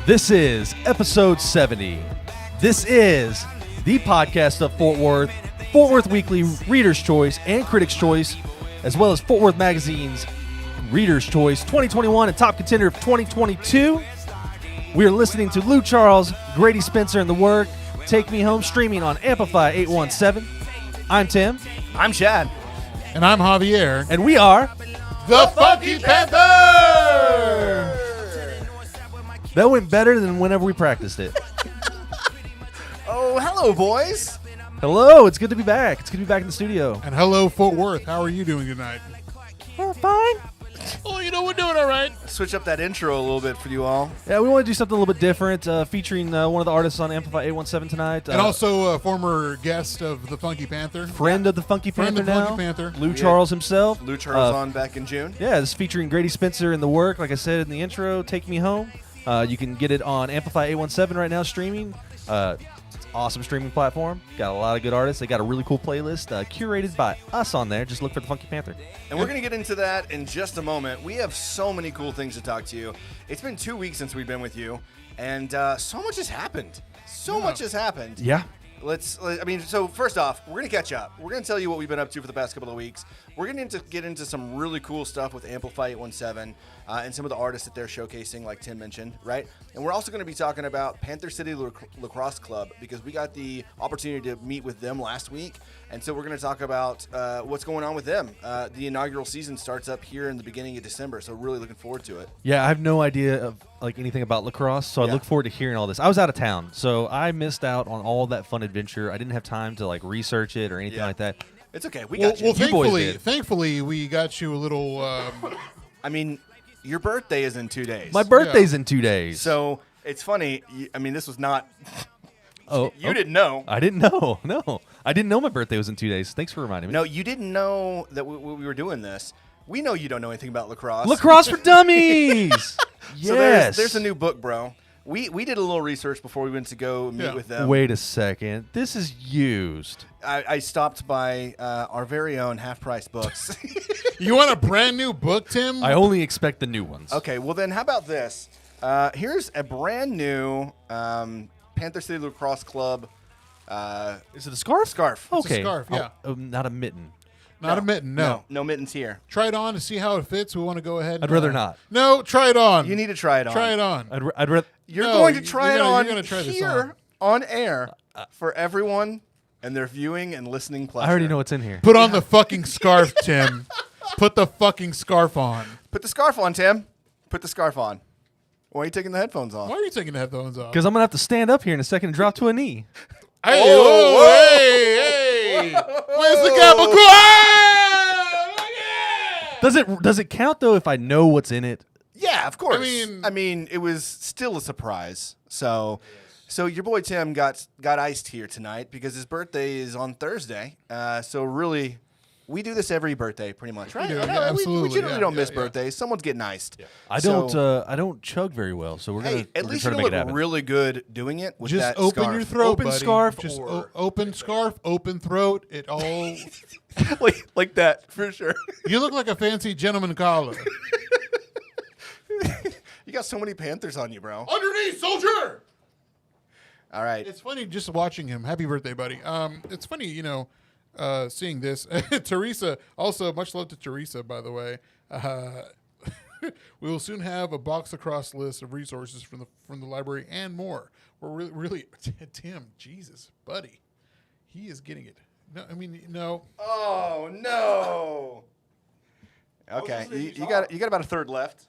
This is episode 70. This is the podcast of Fort Worth Weekly, Reader's Choice, and Critics' Choice, as well as Fort Worth Magazine's Reader's Choice 2021 and top contender of 2022. We are listening to Lou Charles, Grady Spencer, and The Work, Take Me Home, streaming on Amplify 817. I'm Tim. I'm Chad. And I'm Javier. And we are the Funky Panther! That went better than whenever we practiced it. Oh, hello, boys. Hello, it's good to be back. It's good to be back in the studio. And hello, Fort Worth. How are you doing tonight? We're fine. Oh, we're doing all right. Switch up that intro a little bit for you all. Yeah, we want to do something a little bit different, featuring one of the artists on Amplify 817 tonight. And also a former guest of the Funky Panther. Friend of the Funky Panther now. Funky Panther. Lou Charles himself. Lou Charles on back in June. Yeah, this is featuring Grady Spencer and The Work, like I said in the intro, Take Me Home. You can get it on Amplify 817 right now streaming. It's an awesome streaming platform. Got a lot of good artists. They got a really cool playlist curated by us on there. Just look for the Funky Panther. And we're going to get into that in just a moment. We have so many cool things to talk to you. It's been 2 weeks since we've been with you, and so much has happened. So much has happened. Yeah. So first off, we're going to catch up. We're going to tell you what we've been up to for the past couple of weeks. We're going to get into some really cool stuff with Amplify 817 and some of the artists that they're showcasing, like Tim mentioned, right? And we're also going to be talking about Panther City Lacrosse Club because we got the opportunity to meet with them last week. And so we're going to talk about what's going on with them. The inaugural season starts up here in the beginning of December, so really looking forward to it. Yeah, I have no idea of anything about lacrosse, so I look forward to hearing all this. I was out of town, so I missed out on all that fun adventure. I didn't have time to research it or anything like that. It's okay. We got you. Well, thankfully, we got you a little. Your birthday is in 2 days. My birthday's in 2 days. So it's funny. This was not. You didn't know. I didn't know. No, I didn't know my birthday was in 2 days. Thanks for reminding me. No, you didn't know that we were doing this. We know you don't know anything about lacrosse. Lacrosse for Dummies. Yes. So there's a new book, bro. We did a little research before we went to go meet with them. Wait a second. This is used. I stopped by our very own half-price books. You want a brand new book, Tim? I only expect the new ones. Okay, well then how about this? Here's a brand new Panther City Lacrosse Club. Is it a scarf? Scarf. Okay. It's a scarf, yeah. Not a mitten. Not a mitten, no. No mittens here. Try it on to see how it fits. We want to go ahead. I'd rather not. No, try it on. You need to try it on. Try it on. I'd rather. You're going to try it on You're gonna try here on air for everyone and their viewing and listening pleasure. I already know what's in here. Put on the fucking scarf, Tim. Put the fucking scarf on. Put the scarf on, Tim. Put the scarf on. Why are you taking the headphones off? Why are you taking the headphones off? Because I'm going to have to stand up here in a second and drop to a knee. Hey, Whoa. hey. Where's the gabagool? Does it count, though, if I know what's in it? Yeah, of course. I mean, it was still a surprise. So your boy Tim got iced here tonight because his birthday is on Thursday. So really, we do this every birthday, pretty much, right? We do, yeah, absolutely. We generally don't miss birthdays. Someone's getting iced. Yeah. I don't chug very well, so we're gonna. At least you look really good doing it with just that open scarf. your throat, Open buddy. scarf Just or- open scarf, open throat. It all. like that for sure. You look like a fancy gentleman collar. You got so many Panthers on you, bro. Underneath, soldier. All right. It's funny just watching him. Happy birthday, buddy. It's funny, seeing this. Teresa, also much love to Teresa, by the way. We will soon have a box across list of resources from the library and more. We're really Tim, Jesus, buddy, he is getting it. No. Oh no. Okay, you got about a third left.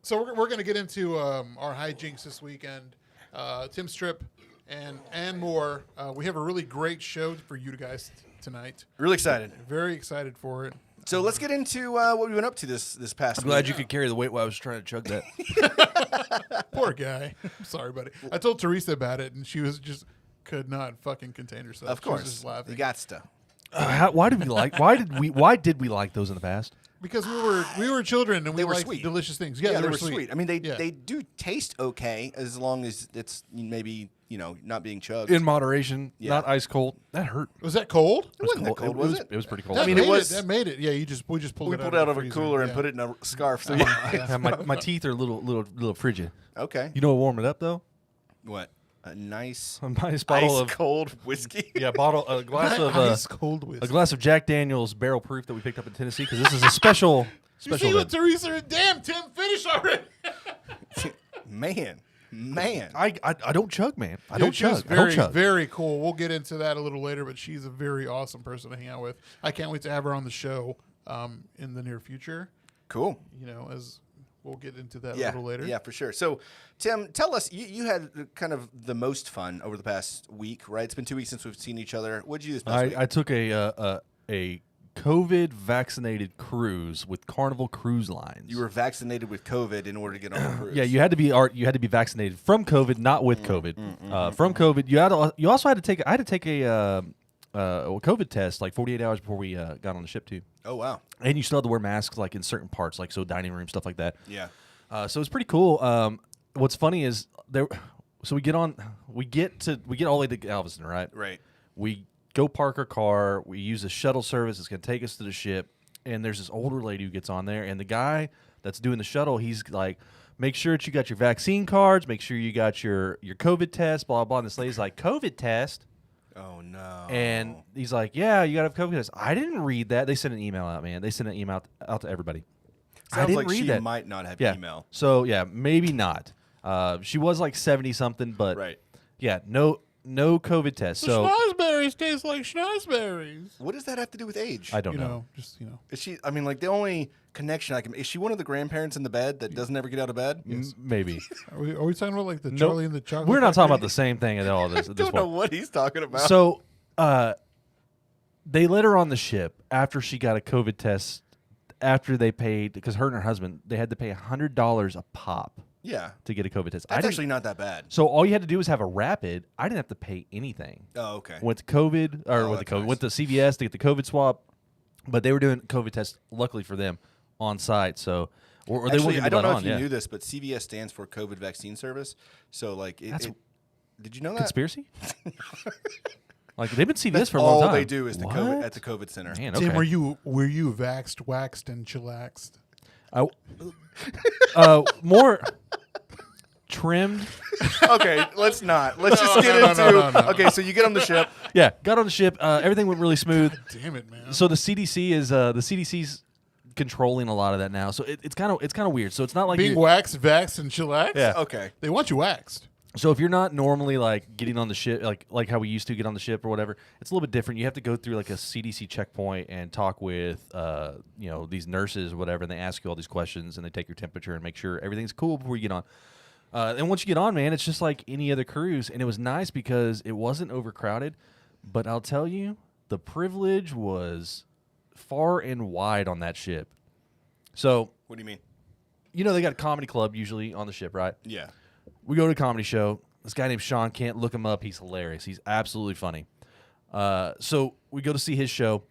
So we're going to get into our hijinks this weekend, Tim's trip, and more. We have a really great show for you guys tonight. Really excited. Very excited for it. So let's get into what we've been up to this past week. I'm glad you could carry the weight while I was trying to chug that. Poor guy. I'm sorry, buddy. I told Teresa about it, and she was just could not fucking contain herself. Of course, she was just laughing. you got to. Why did we like those in the past? because we were children and we were liked sweet. delicious things. Yeah, Yeah, they were sweet. I mean, they Yeah. do taste okay as long as it's maybe not being chugged. In moderation, Yeah. not ice cold. That hurt. Was that cold? It wasn't that cold, was it? It was pretty cold. That I mean, made it was. That made it. Yeah, we just pulled We it pulled it out of a the cooler freezer. and put it in a scarf. So yeah. Yeah, my teeth are a little frigid. Okay. You know what warm it up though? What? A nice A nice bottle ice of cold whiskey. a glass of Ice cold whiskey. a glass of Jack Daniel's Barrel Proof that we picked up in Tennessee because this is a special You see what event. Teresa? Damn, Tim, finish already. Man. I don't chug, man. I Yeah, don't she was chug. I don't very, chug. very cool. We'll get into that a little later, but she's a very awesome person to hang out with. I can't wait to have her on the show in the near future. Cool. As we'll get into that a Yeah. little later. Yeah, for sure. So, Tim, tell us, you had kind of the most fun over the past week, right? It's been 2 weeks since we've seen each other. What did you do this past week? I took a COVID vaccinated cruise with Carnival Cruise Lines. You were vaccinated with COVID in order to get on the cruise. Yeah, you had to be vaccinated from COVID, not with COVID. From COVID, you also had to take. I had to take a COVID test like 48 hours before we got on the ship too. Oh, wow. And you still had to wear masks like in certain parts, like so dining room stuff like that. Yeah. So it's pretty cool. What's funny is there. So we get all the way to Galveston, right? Right. We go park our car. We use a shuttle service. It's going to take us to the ship. And there's this older lady who gets on there. And the guy that's doing the shuttle, he's like, make sure that you got your vaccine cards. Make sure you got your COVID test, blah, blah. And this lady's like, COVID test? Oh, no. And he's like, yeah, you got to have COVID test. I didn't read that. They sent an email out, man. They sent an email out to everybody. I Sounds didn't like read she that. might not have Yeah. email. So, yeah, maybe not. She was like 70-something, but Right. yeah, no COVID test. So Schnozberries taste like schnozberries. What does that have to do with age? I don't know. Is she, I mean, like, the only connection I can, is she one of the grandparents in the bed that doesn't ever get out of bed? Maybe. Are we talking about like the Nope. Charlie and the Chocolate We're not talking Factory? about the same thing at all. This, I at this don't know point. what he's talking about. So, they let her on the ship after she got a COVID test. After they paid, because her and her husband, they had to pay $100 a pop yeah. to get a COVID test. That's actually not that bad. So all you had to do was have a rapid. I didn't have to pay anything. Oh, okay. Went to COVID or Oh, went to that's COVID. nice. Went to CVS to get the COVID swab, but they were doing COVID tests. Luckily for them, on site. So or they Actually, weren't I don't know on. if you Yeah. knew this, but CVS stands for COVID Vaccine Service. So, like, That's did you know that? Conspiracy? Like they've been CVS That's for a long all time. they do is the COVID What? at the COVID center. Man, okay. Tim, were you vaxxed, waxed, and chillaxed? More trimmed. Okay, let's not. Let's just get no, into. no. Okay, so you get on the ship. Yeah, got on the ship. Everything went really smooth. Damn it, man. So the CDC's controlling a lot of that now. So it's kind of weird. So it's not like Being waxed, vaxxed, and chillaxed? Yeah. Okay. They want you waxed. So if you're not normally like getting on the ship, like how we used to get on the ship or whatever, it's a little bit different. You have to go through like a CDC checkpoint and talk with these nurses or whatever, and they ask you all these questions and they take your temperature and make sure everything's cool before you get on. And once you get on, man, it's just like any other cruise, and it was nice because it wasn't overcrowded. But I'll tell you, the privilege was far and wide on that ship. So What do you mean? you know they got a comedy club usually on the ship, right? Yeah. We go to a comedy show. This guy named Sean Kent, look him up. He's hilarious. He's absolutely funny. So we go to see his show.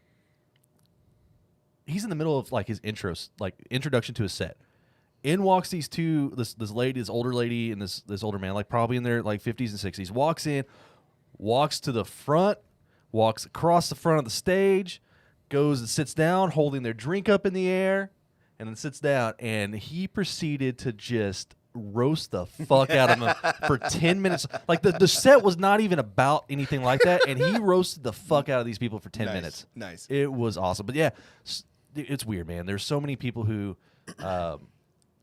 He's in the middle of like his intros, like introduction to his set. In walks these two, this lady, this older lady, and this older man, like probably in their like 50s and 60s. Walks in, walks to the front, walks across the front of the stage, goes and sits down, holding their drink up in the air, and then sits down. And he proceeded to just roast the fuck out of them for 10 minutes. Like the set was not even about anything like that, and he roasted the fuck out of these people for 10 minutes. Nice. It was awesome. But yeah, it's weird, man. There's so many people who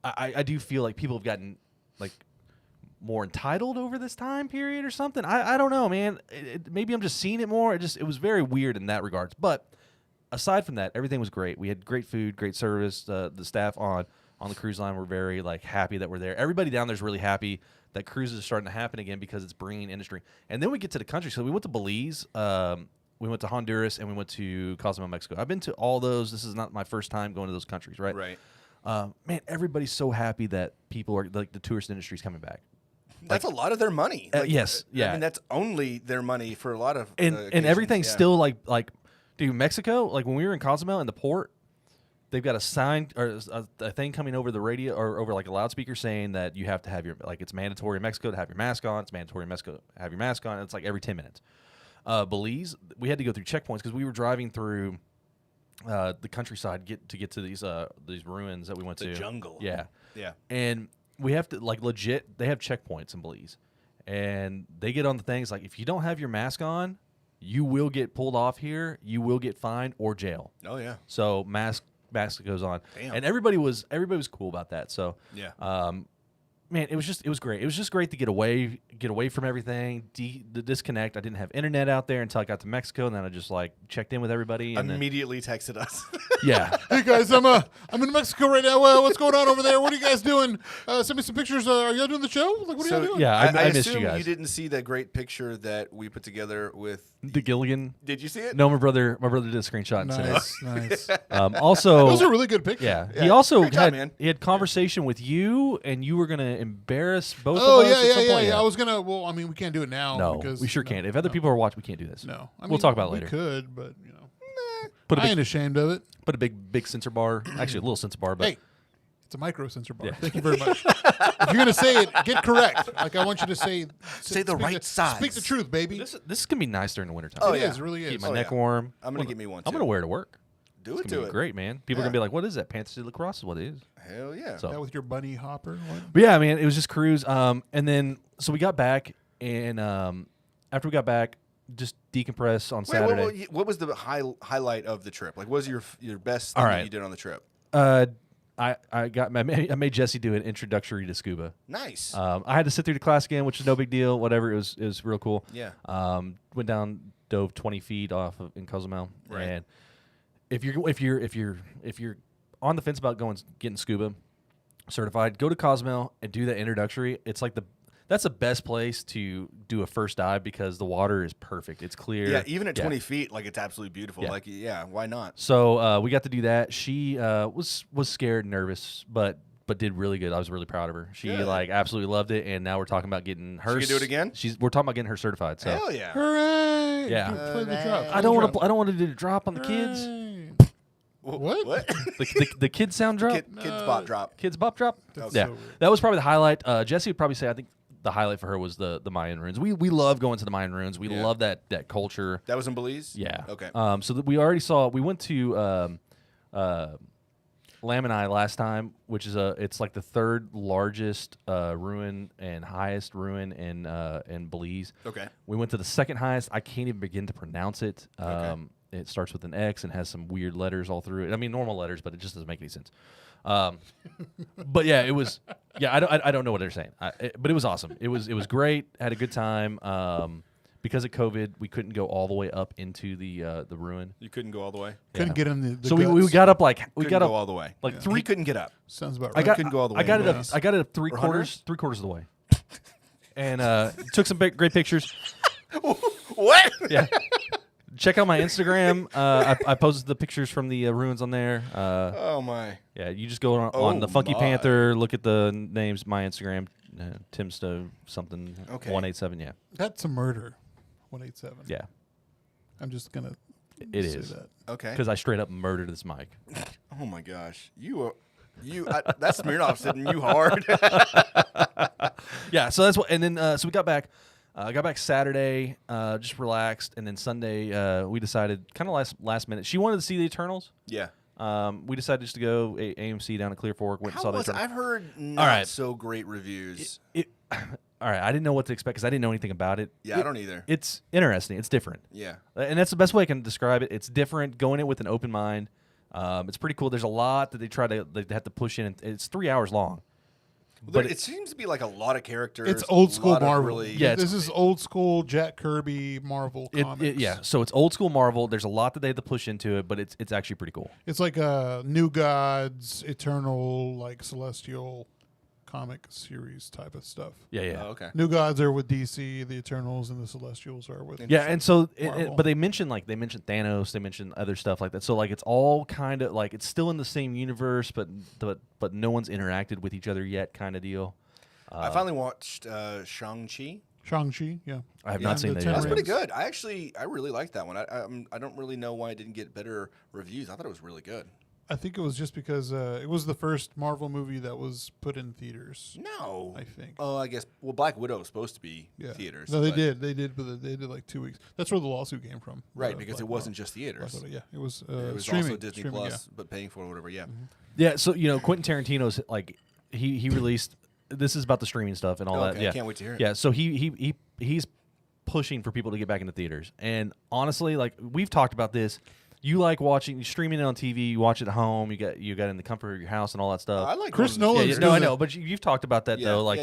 I do feel like people have gotten like more entitled over this time period or something. I don't know, man. Maybe I'm just seeing it more. It was very weird in that regards. But aside from that, everything was great. We had great food, great service. The staff on the cruise line were very like happy that we're there. Everybody down there is really happy that cruises are starting to happen again because it's bringing industry. And then we get to the country. So we went to Belize, we went to Honduras, and we went to Cozumel, Mexico. I've been to all those. This is not my first time going to those countries, right? Right. Man, everybody's so happy that people are like the tourist industry is coming back. That's a lot of their money. Yes, yeah. I mean, that's only their money for a lot of And occasions, everything's yeah. still like dude, Mexico, like when we were in Cozumel in the port, they've got a sign or a thing coming over the radio or over like a loudspeaker saying that you have to have it's mandatory in Mexico to have your mask on. It's mandatory in Mexico to have your mask on. It's like every 10 minutes. Belize, we had to go through checkpoints because we were driving through the countryside to get to these ruins that we went to. The jungle. Yeah. Yeah. And we have to legit. They have checkpoints in Belize, and they get on the things like if you don't have your mask on, you will get pulled off here. You will get fined or jail. Oh yeah. So mask goes on. Damn. And everybody was cool about that. So yeah. Man, it was great. It was just great to get away from everything, the disconnect. I didn't have internet out there until I got to Mexico, and then I just checked in with everybody. And Immediately texted us. Yeah. Hey guys, I'm in Mexico right now. What's going on over there? What are you guys doing? Send me some pictures. Are y'all doing the show? What are y'all doing? Yeah, I missed assume you guys. You didn't see that great picture that we put together with The Gilligan. Did you see it? No, my brother did a screenshot and sent it. Nice. Also, Those are really good pictures. yeah. Yeah. He also Great job, man. he had conversation with you, and you were gonna embarrass both Oh of us. at some point. yeah. I was gonna. Well, I mean, we can't do it now. No, because, we sure can't. If other people are watching, we can't do this. No, I mean, We'll talk about it later. We could, but Put a I big, ain't ashamed of it. put a big sensor bar. Actually, a little sensor bar, but Hey, it's a micro sensor bar. Yeah. Thank you very much. If you're gonna say it, get correct. Like I want you to say Say the speak right size. Speak the truth, baby. this is gonna be nice during the wintertime. Oh, It yeah. is, it really is. Keep my Oh, neck yeah. warm. I'm gonna get me one. I'm too. gonna wear it to work. Do It's it gonna to be it. great, man. People are Yeah. gonna be like, "What is that? Panther City Lacrosse is what it is." Hell yeah. So- That with your bunny hopper. What? But yeah, man, it was just cruise. And then so we got back, and after we got back, just decompress on Saturday. What was the highlight of the trip? Like, what was your best thing All that right. you did on the trip? I made Jesse do an introductory to scuba. Nice. I had to sit through the class again, which is no big deal. Whatever, it was real cool. Yeah. Went down, dove 20 feet in Cozumel, Right. and if you're on the fence about getting scuba certified, go to Cozumel and do that introductory. It's like that's the best place to do a first dive because the water is perfect. It's clear. Yeah, even at 20 feet, like it's absolutely beautiful. Yeah. Like, yeah, why not? So we got to do that. She was scared, nervous, but did really good. I was really proud of her. She Good. absolutely loved it, and now we're talking about getting her. She can do it again? We're talking about getting her certified. So Hell yeah. Hooray! Yeah. Play the drop. I don't want to do the drop on the kids. Hooray. What? What? The kids sound drop. Kids bot drop. Kids bop drop. That's Yeah, so weird. that was probably the highlight. Jesse would probably say I think the highlight for her was the Mayan ruins. We love going to the Mayan ruins. We Yeah. love that culture. That was in Belize? Yeah. Okay. So that we already saw. We went to Lamb and I last time, which is it's like the third largest ruin and highest ruin in Belize. Okay. We went to the second highest. I can't even begin to pronounce it. Okay. It starts with an X and has some weird letters all through it. I mean, normal letters, but it just doesn't make any sense. But yeah, it was. Yeah, I don't know what they're saying, but it was awesome. It was great. Had a good time. Because of COVID, we couldn't go all the way up into the ruin. You couldn't go all the way? Couldn't get in the So we guts. got up we Couldn't got go up all the way. like He three. couldn't get up. Sounds about I right. got couldn't go all the way. I got it Yeah. up. I got it up three Or quarters of the way, and took some great pictures. What? Yeah. Check out my Instagram. I posted the pictures from the ruins on there. Oh, my. Yeah, you just go on Oh the Funky my. Panther. Look at the names. My Instagram, Tim Stowe something Okay. 187. Yeah, That's a murder. 187. yeah, I'm just gonna. it say is that. Okay. because I straight up murdered this mic. Oh, my gosh. That's Smirnoff sitting you hard. Yeah, so that's what. And then so we got back. I got back Saturday, just relaxed, and then Sunday we decided kind of last minute. She wanted to see the Eternals. Yeah. We decided just to go AMC down at Clear Fork. Went and saw How the was it? Eternals. I've heard not right. so great reviews. All right, I didn't know what to expect because I didn't know anything about it. Yeah, I don't either. It's interesting. It's different. Yeah. And that's the best way I can describe it. It's different. Going in with an open mind. It's pretty cool. There's a lot that they have to push in. And it's 3 hours long. But But it seems to be like a lot of characters. It's old a school lot of Marvel. Really, Yeah, This is old school Jack Kirby Marvel comics. yeah, so it's old school Marvel. There's a lot that they have to push into it, but it's actually pretty cool. It's like a New Gods, Eternal, like Celestial comic series type of stuff. Yeah, yeah. Oh, okay. New Gods are with DC, the Eternals and the Celestials are with. Yeah, and so, Marvel. but they mentioned Thanos, they mentioned other stuff like that. So like it's all kind of like it's still in the same universe, but no one's interacted with each other yet, kind of deal. I finally watched Shang-Chi. Shang-Chi, yeah. I have Yeah, not seen the that Ten yet. That's pretty Rings. good. I really liked that one. I don't really know why it didn't get better reviews. I thought it was really good. I think it was just because it was the first Marvel movie that was put in theaters. No. I think. Oh, I guess. Well, Black Widow was supposed to be theaters. No, they did. They did, but they did like 2 weeks. That's where the lawsuit came from. Right, because it wasn't just theaters. Yeah, it was streaming. Also Disney streaming, Plus, but paying for it or whatever. Yeah. Mm-hmm. Yeah, so Quentin Tarantino's like he released. This is about the streaming stuff and all that. Yeah, I can't wait to hear it. Yeah, so he's pushing for people to get back into theaters, and honestly, like we've talked about this. You like streaming it on TV. You watch it at home. You got in the comfort of your house and all that stuff. I like Chris Nolan. No, I know, but you've talked about that though. Like,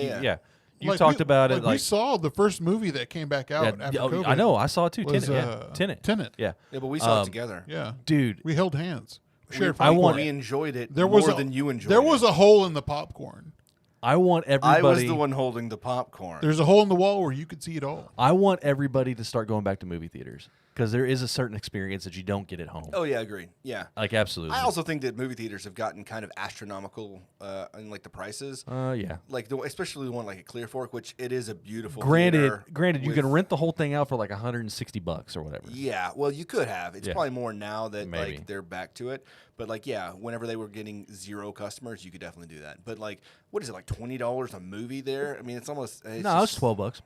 you've talked about it. Like we saw the first movie that came back out after COVID. I know. I saw it too. Was, Tenet. Yeah. Yeah, but we saw it together. Yeah, dude. We held hands. We enjoyed it more than you enjoyed it. There was a hole in the popcorn. I want everybody. I was the one holding the popcorn. There's a hole in the wall where you could see it all. I want everybody to start going back to movie theaters because there is a certain experience that you don't get at home. Oh yeah, agreed. Yeah, like absolutely. I also think that movie theaters have gotten kind of astronomical in like the prices. Yeah. Like especially the one like at Clear Fork, which it is a beautiful. Granted, you can rent the whole thing out for like $160 or whatever. Yeah, well, you could have. It's probably more now that Maybe. like they're back to it. But like, yeah, whenever they were getting 0 customers, you could definitely do that. But like, what is it like $20 a movie there? I mean, it's almost. No, it's $12.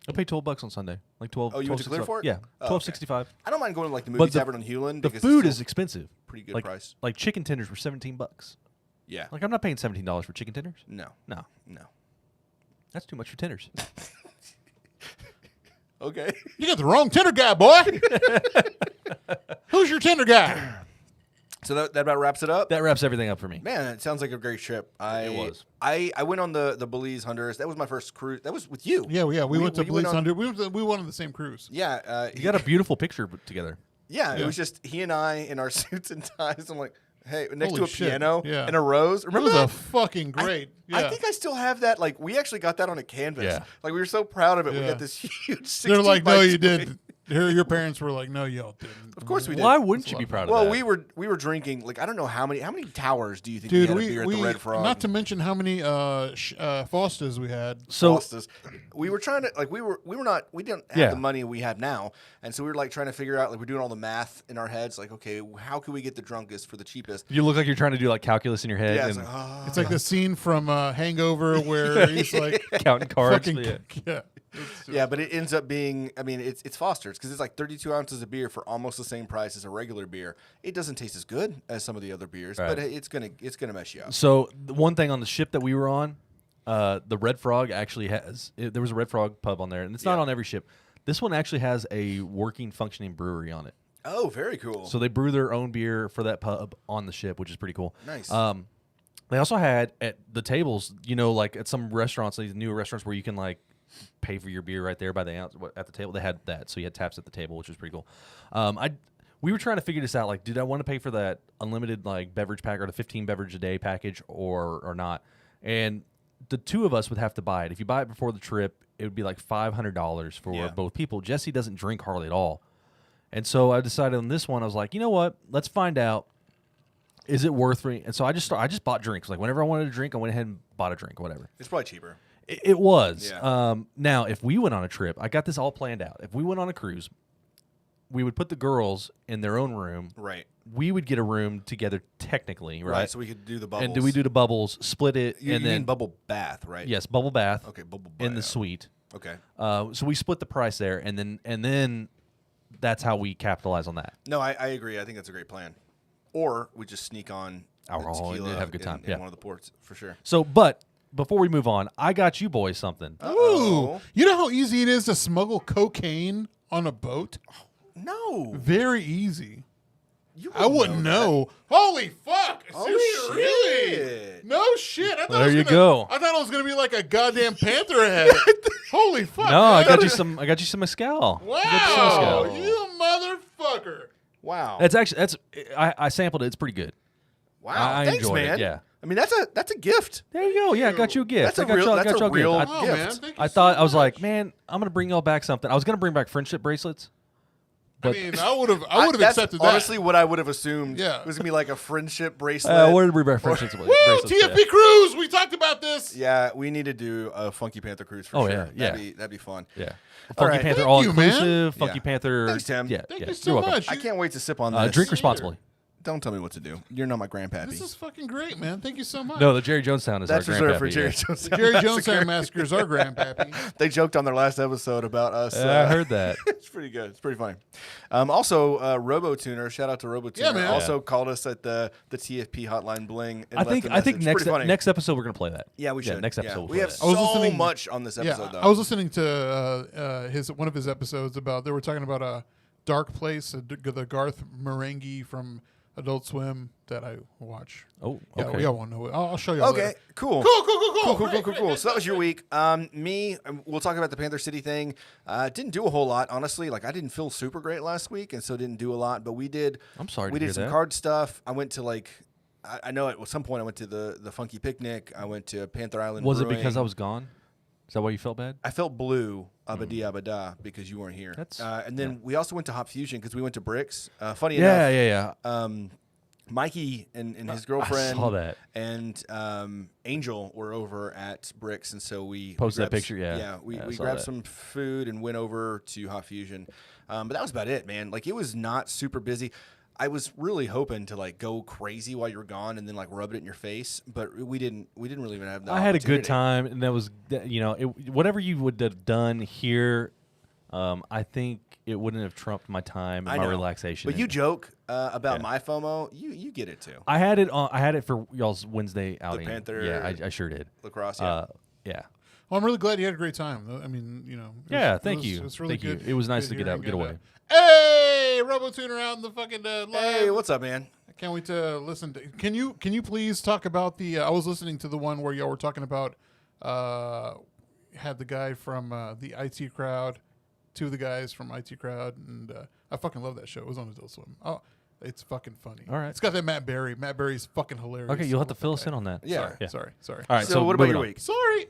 I paid $12 on Sunday, like 12. Oh, you went to Clear Fork? Yeah, $12.65. Okay. I don't mind going to like the movie tavern on Hewlin. The food is expensive. Pretty good price. Like chicken tenders were $17. Yeah. Like I'm not paying $17 for chicken tenders. No. That's too much for tenders. Okay. You got the wrong tender guy, boy. Who's your tender guy? So that about wraps it up. That wraps everything up for me. Man, it sounds like a great trip. It was. I went on the Belize Honduras. That was my first cruise. That was with you. Yeah. We went to Belize Honduras. We went on the same cruise. Yeah. You got a beautiful picture together. Yeah, it was just he and I in our suits and ties. I'm like, hey, next Holy to a shit. piano and a rose. Remember that? that? Was a fucking great. I think I still have that. Like, we actually got that on a canvas. Yeah. Like, we were so proud of it. Yeah. We got this huge 16 They're like, by no, you 20. did. Your parents were like, no, y'all didn't. Of course we did. Why wouldn't you be proud of that? Well, we were drinking. Like, I don't know how many towers do you think Dude, we had of beer at the Red Frog? Not to mention how many Fosters we had. So Fostas. We were trying to like we didn't have the money we have now, and so we were like trying to figure out like we're doing all the math in our heads. Like, okay, how can we get the drunkest for the cheapest? you look like you're trying to do like calculus in your head. Yeah, and It's like the scene from Hangover where he's like counting cards. fucking, Yeah. Yeah, but it ends up being. I mean, it's Foster's because it's like 32 ounces of beer for almost the same price as a regular beer. It doesn't taste as good as some of the other beers, Right. but it's gonna mess you up. So the one thing on the ship that we were on, the Red Frog actually has. There was a Red Frog pub on there, and it's not on every ship. This one actually has a working, functioning brewery on it. Oh, very cool. So they brew their own beer for that pub on the ship, which is pretty cool. Nice. They also had at the tables, like at some restaurants, these new restaurants where you can like pay for your beer right there by the ounce at the table. They had that, so you had taps at the table, which was pretty cool. We were trying to figure this out. Like, did I want to pay for that unlimited like beverage pack or the 15 beverage a day package or not? And the two of us would have to buy it. If you buy it before the trip, it would be like $500 for both people. Jesse doesn't drink hardly at all, and so I decided on this one. I was like, you know what? Let's find out. Is it worth me? And so I just bought drinks. Like whenever I wanted a drink, I went ahead and bought a drink, whatever. It's probably cheaper. It was. Yeah. Now, if we went on a trip, I got this all planned out. If we went on a cruise, we would put the girls in their own room. Right. We would get a room together, technically, right? So we could do the bubbles. And do we do the bubbles, split it, You and then mean bubble bath, right? yes, bubble bath. Okay, bubble bath in the suite. Okay. So we split the price there, and then that's how we capitalize on that. No, I agree. I think that's a great plan. Or we just sneak on Alcohol and tequila have a good time. in one of the ports for sure. So, but before we move on, I got you boys something. Ooh, you know how easy it is to smuggle cocaine on a boat? No, Very easy. you I wouldn't know. Holy fuck! Oh, Seriously? shit. Really? No shit. I thought There it was you gonna, go. I thought it was gonna be like a goddamn panther head. Holy fuck! No, I man. got you some. I got you some mezcal. Wow, I got you some mezcal. you motherfucker! Wow. I sampled it. It's pretty good. Wow. I Thanks, enjoyed it, man. yeah. I mean, that's a gift. There you go. Yeah, I got you a gift. That's a I got real- y'all- that's got a y'all real gift. Oh gift. man, thank you I so thought I was much. like, man, I'm gonna bring y'all back something. I was gonna bring back friendship bracelets. I But mean, I would have That's accepted that. honestly what I would have assumed. Yeah. It was gonna be like a friendship bracelet. where did we bring back friendship Woo! bracelets? TFP Yeah. Cruise. We talked about this. Yeah, we need to do a Funky Panther cruise for Oh, sure. yeah. That'd be fun. Yeah. All Funky right. Panther Thank all you, man. inclusive. Funky Yeah. Panther. Thanks, Tim. Yeah. Thank yeah. you so You're welcome. much. I can't wait to sip on this. Drink responsibly. Don't tell me what to do. You're not my grandpappy. This is fucking great, man. Thank you so much. No, the Jerry Jones sound is That's our reserved for grandpappy, Jerry yeah. Jones. The Jerry Jonestown Massacre is our grandpappy. They joked on their last episode about us. I heard that. It's pretty good. It's pretty funny. Also, RoboTuner, shout out to RoboTuner, Yeah, man. also called us at the TFP hotline bling. And I think Pretty funny. next episode we're gonna play that. Yeah, we should. next episode we'll we play have that. I was so listening- much on this episode, Yeah, though. I was listening to one of his episodes about, they were talking about a Dark Place, the Garth Marenghi from Adult Swim that I watch. Oh, Yeah, okay. we all won't know it. I'll show you. Okay, later. cool. Cool. So that was your week. We'll talk about the Panther City thing. Didn't do a whole lot, honestly. Like, I didn't feel super great last week, and so didn't do a lot. But we did. I'm sorry We to did hear some that. card stuff. I went to I know at some point I went to the Funky Picnic. I went to Panther Island. Was Brewing. it because I was gone? Is that why you felt bad? I felt blue, abadi abada, because you weren't here. And then we also went to Hop Fusion because we went to Bricks. Funny enough. Yeah. Mikey and his girlfriend saw that. and Angel were over at Bricks, and so we Posted that grabbed picture, yeah. Yeah, we Yeah, I saw grabbed that. some food and went over to Hot Fusion. But that was about it, man. Like, it was not super busy. I was really hoping to go crazy while you were gone and then rub it in your face, but we didn't really even have that. I had a good time, and that was whatever you would have done here. I think it wouldn't have trumped my time and my relaxation. But you joke about my FOMO. You get it too. I had it for y'all's Wednesday outing. Panther Yeah, I sure did. Lacrosse. Yeah. Yeah. Well, I'm really glad you had a great time. I mean, Yeah, thank you. It's really Thank good. you. It was nice to good get out, hearing get it. away. Hey, RoboTuner out in the fucking live. Hey, what's up, man? I can't wait to listen to. Can you please talk about the? I was listening to the one where y'all were talking about. Had the guy from the IT crowd, two of the guys from IT crowd, and I fucking love that show. It was on Adult Swim. Oh, it's fucking funny. All right. It's got that Matt Berry. Matt Berry's fucking hilarious. Okay, you'll have to With fill that us guy. in on that. Yeah. Sorry. All right. So what about moving your on. week? Sorry.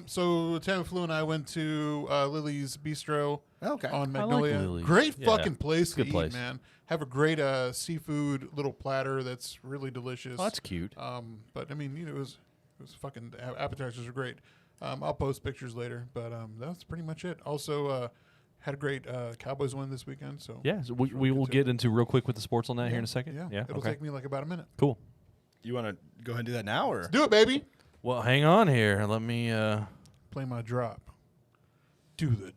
So Tammy Flew and I went to Lily's Bistro Okay. on I like Magnolia. Lily's. Great Yeah. fucking place to Good eat, place. man. Have a great seafood little platter that's really delicious. Oh, that's cute. But I mean, it was fucking appetizers are great. I'll post pictures later, but that's pretty much it. Also, had a great Cowboys win this weekend. So Yeah, so we it's really will good, get too. into real quick with the sports on that here in a second. Yeah. It'll okay. take me about a minute. Cool. You want to go ahead and do that now, or? Do it, baby. Well, hang on here. Let me. Play my drop. Do the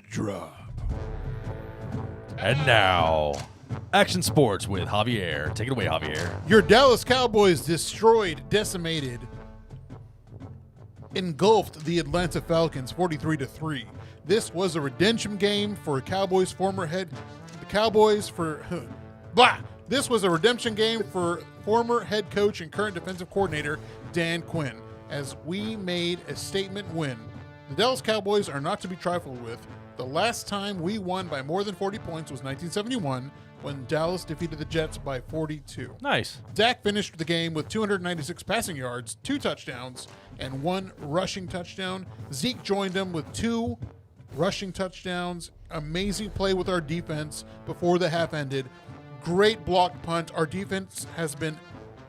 drop. And now, action sports with Javier. Take it away, Javier. Your Dallas Cowboys destroyed, decimated, engulfed the Atlanta Falcons 43-3. This was a redemption game for Cowboys former head. The Cowboys for blah. This was a redemption game for former head coach and current defensive coordinator Dan Quinn, as we made a statement win. The Dallas Cowboys are not to be trifled with. The last time we won by more than 40 points was 1971, when Dallas defeated the Jets by 42. Nice. Dak finished the game with 296 passing yards, 2 touchdowns, and 1 rushing touchdown. Zeke joined him with 2 rushing touchdowns. Amazing play with our defense before the half ended. Great block punt. Our defense has been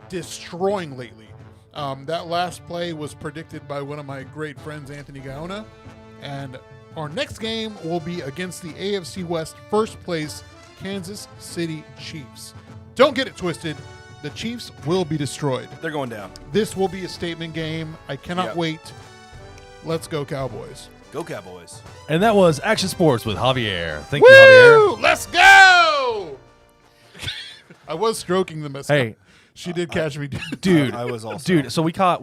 destroying lately. That last play was predicted by one of my great friends, Anthony Gaona. And our next game will be against the AFC West first place Kansas City Chiefs. Don't get it twisted. The Chiefs will be destroyed. They're going down. This will be a statement game. I cannot Yep. wait. Let's go Cowboys. Go Cowboys. And that was action sports with Javier. Thank you, Javier. Let's go! I was stroking the mascot. Hey, She did catch me. dude. I was also. Dude, so we caught,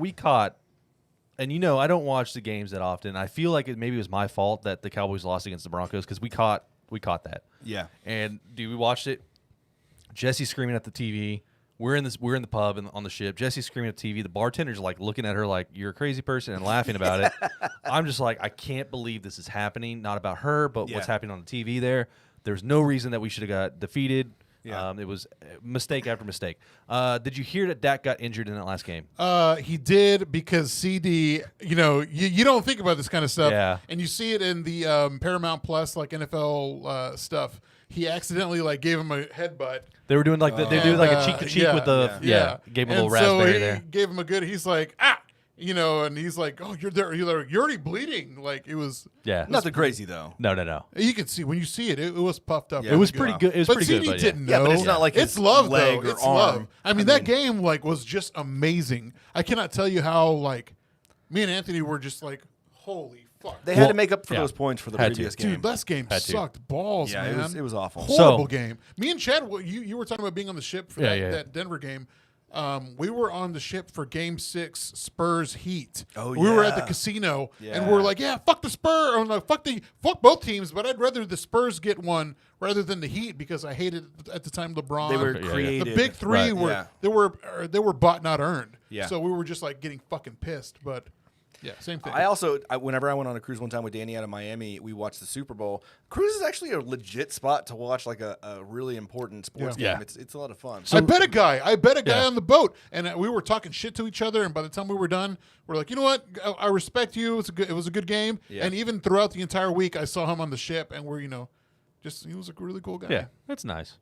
and I don't watch the games that often. I feel like maybe it was my fault that the Cowboys lost against the Broncos because we caught that. Yeah. And dude, we watched it. Jesse screaming at the TV. We're in the pub and on the ship. Jesse's screaming at the TV. The bartender's like looking at her like you're a crazy person and laughing about it. I'm just like, I can't believe this is happening. Not about her, but what's Yeah. happening on the TV there. There's no reason that we should have got defeated. Yeah. It was mistake after mistake. Did you hear that Dak got injured in that last game? He did because CD, you don't think about this kind of stuff. Yeah. And you see it in the Paramount Plus, like NFL stuff. He accidentally gave him a headbutt. They were doing like they do like a cheek to cheek yeah, with the yeah. Gave him a little And so raspberry he there. gave him a good. He's like, You know, and he's like, "Oh, you're there. You're already bleeding." Like it was. Yeah. Nothing crazy though. No. You can see when you see it. It was puffed up. Yeah. It was pretty good. It was But pretty CD good. But didn't Yeah, know. but it's not like it's his love leg though. or It's arm. love. I mean, that game like was just amazing. I cannot tell you how like me and Anthony were just like, holy fuck. They had to make up for yeah. those points for the Had to. previous game. Dude, last game Had to. sucked balls, Yeah, man. it was awful. Horrible So- game. Me and Chad, you were talking about being on the ship for that Denver game. We were on the ship for Game 6 Spurs Heat. Oh, we were at yeah. the casino, Yeah. and we're like, yeah, fuck the Spurs. Or no, fuck both teams, but I'd rather the Spurs get one rather than the Heat because I hated at the time LeBron. They were Yeah, yeah. created. the big three Right. they were bought not earned. Yeah. So we were just like getting fucking pissed, but yeah, same thing. Whenever I went on a cruise one time with Danny out of Miami, we watched the Super Bowl. Cruise is actually a legit spot to watch like a really important sports Yeah. game. It's a lot of fun. I bet a guy Yeah. on the boat, and we were talking shit to each other. And by the time we were done, we're like, you know what? I respect you. It was a good game. Yeah. And even throughout the entire week, I saw him on the ship, and we're he was a really cool guy. Yeah, that's nice.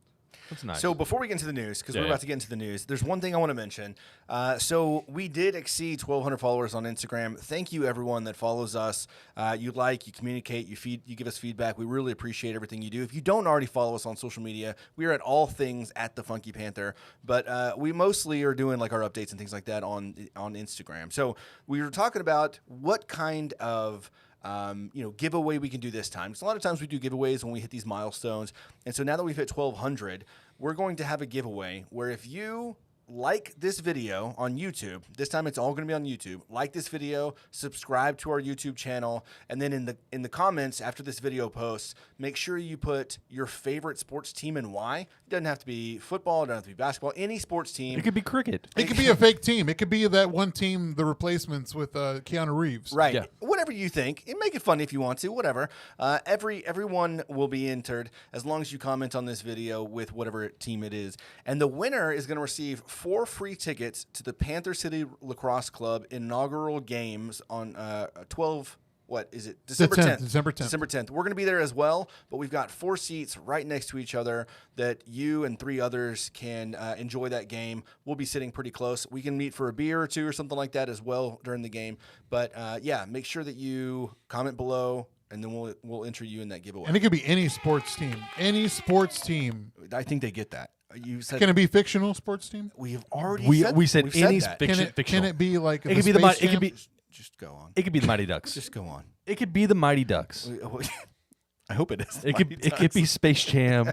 That's nice. So before we get into the news, because we're Yeah. about to get into the news, there's one thing I want to mention. So we did exceed 1,200 followers on Instagram. Thank you, everyone that follows us. You communicate, you give us feedback. We really appreciate everything you do. If you don't already follow us on social media, we are at all things at the Funky Panther. But we mostly are doing like our updates and things like that on Instagram. So we were talking about what kind of giveaway we can do this time. So a lot of times we do giveaways when we hit these milestones. And so now that we've hit 1,200, we're going to have a giveaway where if you like this video on YouTube, this time it's all going to be on YouTube. Like this video, subscribe to our YouTube channel, and then in the comments after this video posts, make sure you put your favorite sports team and why. It doesn't have to be football, it doesn't have to be basketball, any sports team. it could be cricket. It could be a fake team. It could be that one team, the replacements with Keanu Reeves. Right. Yeah. Whatever you think. And make it fun if you want to, whatever. Everyone will be entered as long as you comment on this video with whatever team it is. And the winner is going to receive 4 free tickets to the Panther City Lacrosse Club inaugural games on December 10th. December 10th. December 10th. We're going to be there as well, but we've got 4 seats right next to each other that you and 3 others can enjoy that game. We'll be sitting pretty close. We can meet for a beer or 2 or something like that as well during the game. But make sure that you comment below, and then we'll enter you in that giveaway. And it could be any sports team. Any sports team. I think they get that. You said Can it be fictional sports team? we've already We said said any that. fiction. Can it be like It could be the Space it could be Jam? Just go on. it could be the Mighty Ducks. Just go on. It could be the Mighty Ducks. I hope it is. It could be Space Jam.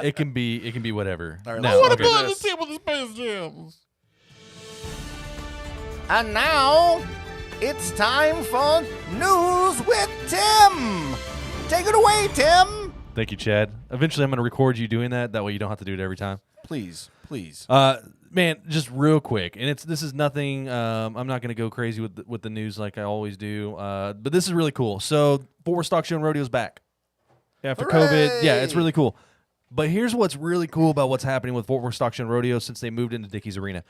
It can be whatever. All right, No, let's What look at about the this. team with the Space Jams? And now it's time for News with Tim. Take it away, Tim. Thank you, Chad. Eventually, I'm going to record you doing that. That way, you don't have to do it every time. Please. Man, just real quick, and this is nothing. I'm not going to go crazy with the news like I always do. But this is really cool. So, Fort Worth Stock Show and Rodeo's back after COVID. Yeah, it's really cool. But here's what's really cool about what's happening with Fort Worth Stock Show and Rodeo since they moved into Dickie's Arena.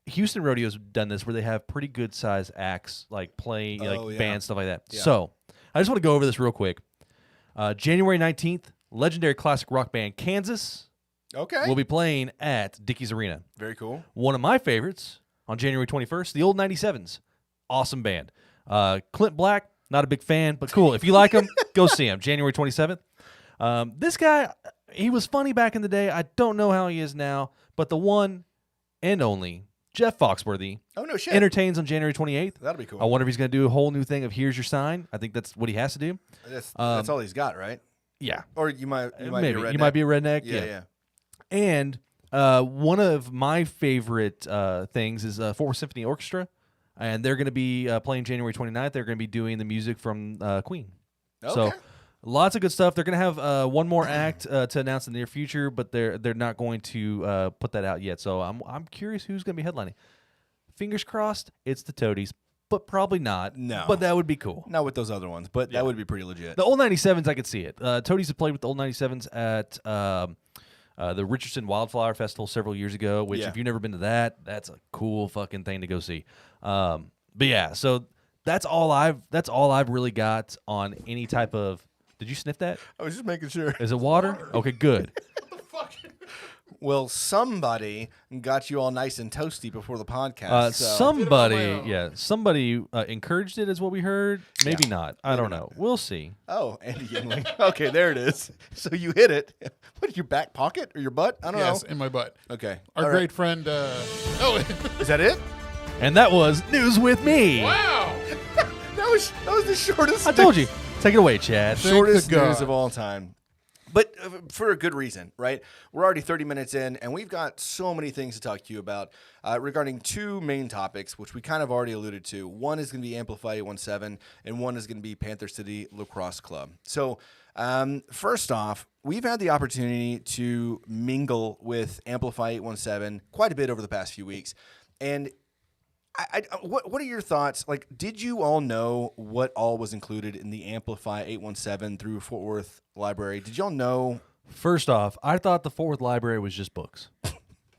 Houston Rodeo's done this where they have pretty good size acts like play bands, stuff like that. Yeah. So I just want to go over this real quick. January 19th, legendary classic rock band Kansas Okay. will be playing at Dickie's Arena. Very cool. One of my favorites on January 21st, the Old 97s. Awesome band. Clint Black, not a big fan, but cool. If you like him, go see him. January 27th. This guy, he was funny back in the day. I don't know how he is now, but the one and only Jeff Foxworthy Oh, no shit. entertains on January 28th. That'll be cool. I wonder if he's going to do a whole new thing of Here's Your Sign. I think that's what he has to do. That's all he's got, right? Yeah. Or you might Maybe. be a redneck. You might be a redneck. Yeah. And one of my favorite things is Fort Worth Symphony Orchestra, and they're going to be playing January 29th. They're going to be doing the music from Queen. Okay. So lots of good stuff. They're going to have one more act to announce in the near future, but they're not going to put that out yet. So I'm curious who's going to be headlining. Fingers crossed, it's the Toadies, but probably not. No. But that would be cool. Not with those other ones, but that would be pretty legit. The Old 97s, I could see it. Toadies have played with the Old 97s at the Richardson Wildflower Festival several years ago, which Yeah. if you've never been to that, that's a cool fucking thing to go see. But yeah, so that's all I've really got on any type of. Did you sniff that? I was just making sure. Is it water? Okay, good. Well, somebody got you all nice and toasty before the podcast. Somebody encouraged it, is what we heard. Maybe not. I don't know. We'll see. Oh, Andy Yingling. Okay, there it is. So you hit it. What, your back pocket or your butt? I don't know. Yes, in my butt. Okay. Our great friend. Is that it? And that was News with Me. Wow. That was the shortest. I told you. Take it away, Chad. Shortest news of all time. But for a good reason, right? We're already 30 minutes in, and we've got so many things to talk to you about regarding two main topics, which we kind of already alluded to. One is going to be Amplify 817, and one is going to be Panther City Lacrosse Club. So first off, we've had the opportunity to mingle with Amplify 817 quite a bit over the past few weeks. And what are your thoughts? Like, did you all know what all was included in the Amplify 817 through Fort Worth Library? Did y'all know? First off, I thought the Fort Worth Library was just books.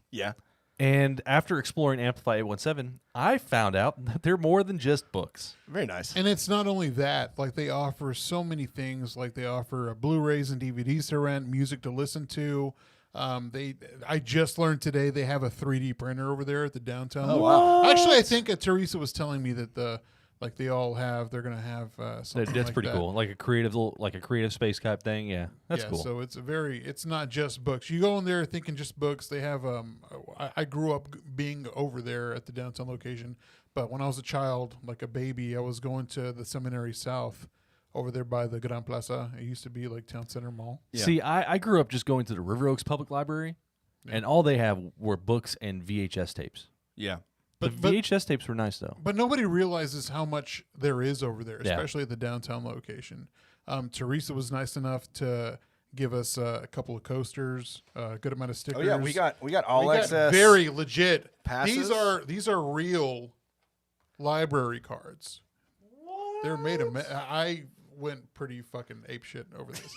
Yeah. And after exploring Amplify 817, I found out that they're more than just books. Very nice. And it's not only that. Like, they offer so many things. Like, they offer Blu-rays and DVDs to rent, music to listen to. I just learned today they have a 3D printer over there at the downtown. Oh, wow. Actually, I think Teresa was telling me that they're going to have something That's like pretty that. cool. Like a creative space type thing. Yeah, that's cool. So it's not just books. You go in there thinking just books. They have I grew up being over there at the downtown location, but when I was a child, like a baby, I was going to the Seminary South over there by the Gran Plaza. It used to be like Town Center Mall. Yeah. See, I grew up just going to the River Oaks Public Library, and all they have were books and VHS tapes. Yeah. The VHS tapes were nice, though. But nobody realizes how much there is over there, especially at the downtown location. Teresa was nice enough to give us a couple of coasters, a good amount of stickers. Oh yeah, we got all access. Very legit passes. These are real library cards. What? They're made of. I went pretty fucking apeshit over this.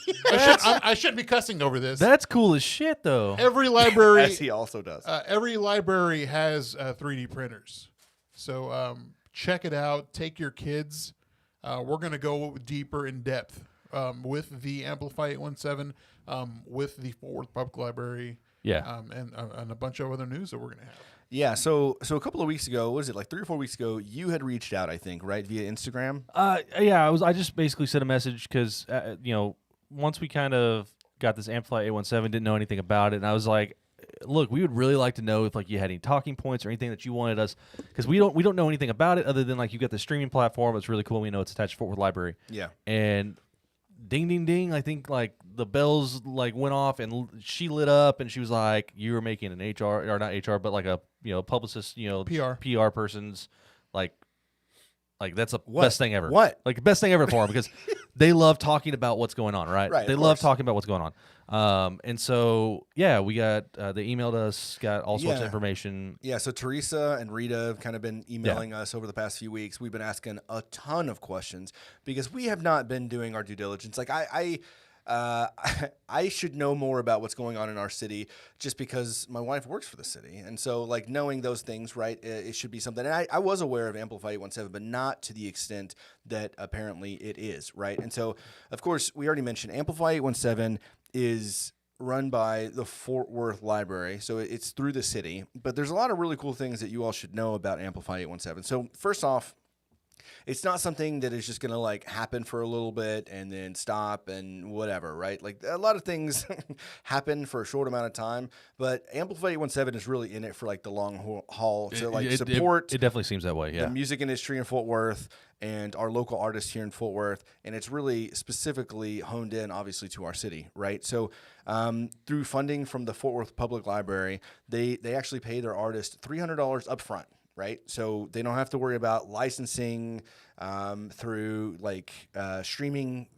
I shouldn't be cussing over this. That's cool as shit, though. Every library, as he also does. Every library has 3D printers. So check it out. Take your kids. We're going to go deeper in depth with the Amplify 817, with the Fort Worth Public Library, and a bunch of other news that we're going to have. Yeah, so a couple of weeks ago, what was it, like 3 or 4 weeks ago, you had reached out, I think, right, via Instagram? Yeah, I just basically sent a message because, once we kind of got this Amplify 817, didn't know anything about it, and I was like, look, we would really like to know if, like, you had any talking points or anything that you wanted us, because we don't know anything about it other than, like, you got the streaming platform. It's really cool. We know it's attached to Fort Worth Library. Yeah. And ding, ding, ding, I think, like, the bells, like, went off, and she lit up, and she was like, you were making an HR, or not HR, but, like, a, publicist, PR person's, like that's the best thing ever. What? Like, the best thing ever for them, because they love talking about what's going on, right? Right, They love talking about what's going on. And so, yeah, we got, they emailed us, got all sorts of information. Yeah, so Teresa and Rita have kind of been emailing us over the past few weeks. We've been asking a ton of questions because we have not been doing our due diligence. Like, I should know more about what's going on in our city just because my wife works for the city. And so, like, knowing those things, right, it should be something. And I was aware of Amplify 817, but not to the extent that apparently it is, right? And so, of course, we already mentioned Amplify 817 is run by the Fort Worth Library, so it's through the city. But there's a lot of really cool things that you all should know about Amplify 817. So, first off, it's not something that is just going to, like, happen for a little bit and then stop and whatever, right? Like, a lot of things happen for a short amount of time, but Amplify 817 is really in it for, like, the long haul to, like, support. It definitely seems that way, yeah. The music industry in Fort Worth and our local artists here in Fort Worth, and it's really specifically honed in, obviously, to our city, right? So through funding from the Fort Worth Public Library, they actually pay their artists $300 up front. Right, so they don't have to worry about licensing through, like, streaming